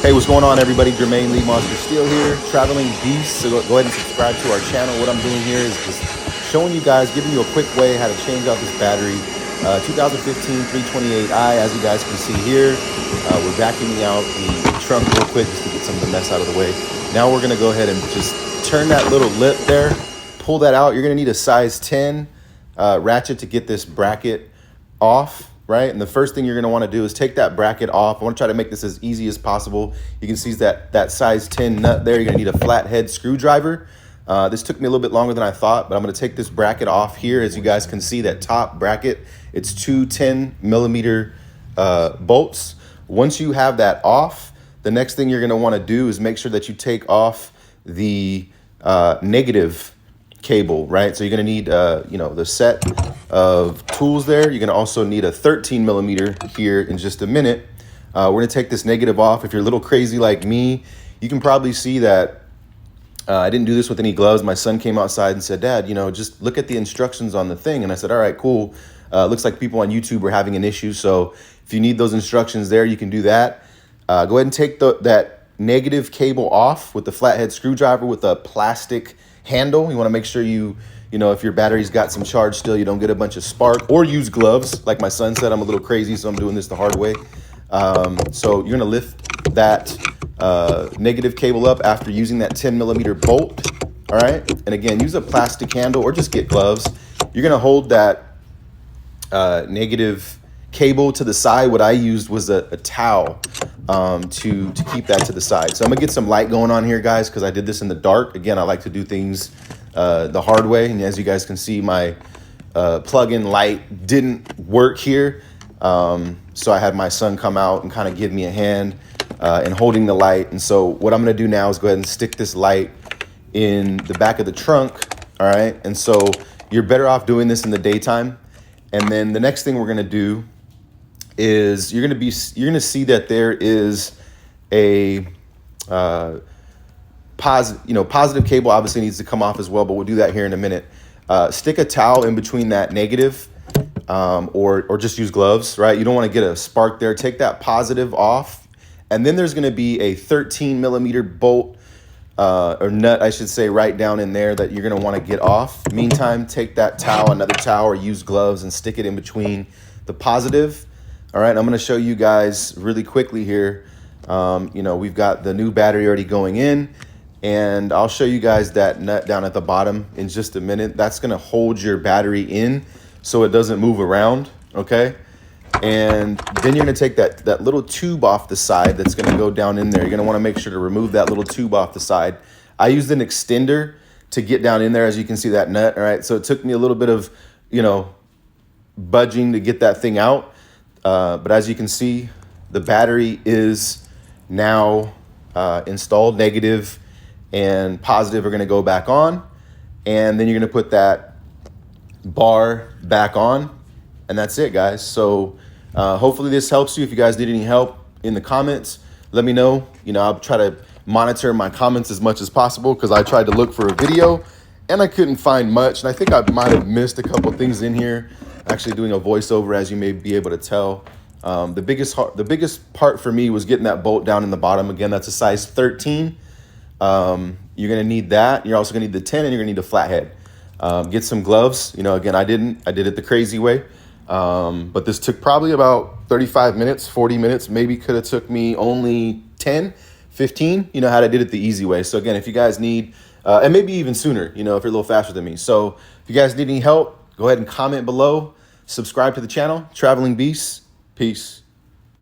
Hey, what's going on, everybody? Jermaine Lee Monster Steel here, Traveling Beast. So go ahead and subscribe to our channel. What I'm doing here is just showing you guys, giving you a quick way how to change out this battery. 2015 328i, as you guys can see here. We're vacuuming out the trunk real quick just to get some of the mess out of the way. Now we're gonna go ahead and just turn that little lip there, pull that out. You're gonna need a size 10 ratchet to get this bracket off. Right, and the first thing you're going to want to do is take that bracket off. I want to try to make this as easy as possible. You can see that size 10 nut there. You're going to need a flathead screwdriver. This took me a little bit longer than I thought, but I'm going to take this bracket off here. As you guys can see, that top bracket, it's two 10mm bolts. Once you have that off, the next thing you're going to want to do is make sure that you take off the negative cable, right? So you're going to need the set of tools there. You're going to also need a 13mm here in just a minute. We're going to take this negative off. If you're a little crazy like me, you can probably see that I didn't do this with any gloves. My son came outside and said, "Dad, just look at the instructions on the thing." And I said, "All right, cool. Looks like people on YouTube are having an issue. So if you need those instructions there, you can do that." Go ahead and take that negative cable off with the flathead screwdriver with a plastic handle. You want to make sure if your battery's got some charge still, you don't get a bunch of spark, or use gloves. Like my son said, I'm a little crazy, so I'm doing this the hard way. So you're going to lift that negative cable up after using that 10mm bolt. All right. And again, use a plastic handle or just get gloves. You're going to hold that negative cable to the side. What I used was a towel to keep that to the side. So I'm gonna get some light going on here, guys, because I did this in the dark. Again, I like to do things the hard way, and as you guys can see, my plug-in light didn't work here. So I had my son come out and kind of give me a hand in holding the light. And so what I'm gonna do now is go ahead and stick this light in the back of the trunk. All right, and so you're better off doing this in the daytime. And then the next thing we're gonna do is you're gonna see that there is a positive cable obviously needs to come off as well, but we'll do that here in a minute. Stick a towel in between that negative, or just use gloves, right? You don't want to get a spark there. Take that positive off, and then there's gonna be a 13mm bolt or nut, I should say, right down in there that you're gonna want to get off. Meantime, take that towel, another towel, or use gloves and stick it in between the positive. All right, I'm going to show you guys really quickly here. We've got the new battery already going in, and I'll show you guys that nut down at the bottom in just a minute. That's going to hold your battery in so it doesn't move around, okay? And then you're going to take that little tube off the side that's going to go down in there. You're going to want to make sure to remove that little tube off the side. I used an extender to get down in there, as you can see that nut, all right? So it took me a little bit of, budging to get that thing out. But as you can see, the battery is now installed. Negative and positive are going to go back on, and then you're going to put that bar back on, and that's it, guys. So hopefully this helps you. If you guys need any help in the comments, let me know. I'll try to monitor my comments as much as possible, because I tried to look for a video and I couldn't find much, and I think I might have missed a couple things in here. Actually doing a voiceover, as you may be able to tell. The biggest part for me was getting that bolt down in the bottom. Again, that's a size 13. You're gonna need that. You're also gonna need the 10, and you're gonna need a flathead. Get some gloves. Again, I did it the crazy way. But this took probably about 35 minutes, 40 minutes. Maybe could have took me only 10, 15, had I did it the easy way. So again, if you guys need, and maybe even sooner, if you're a little faster than me. So if you guys need any help, go ahead and comment below. Subscribe to the channel, Traveling Beasts. Peace.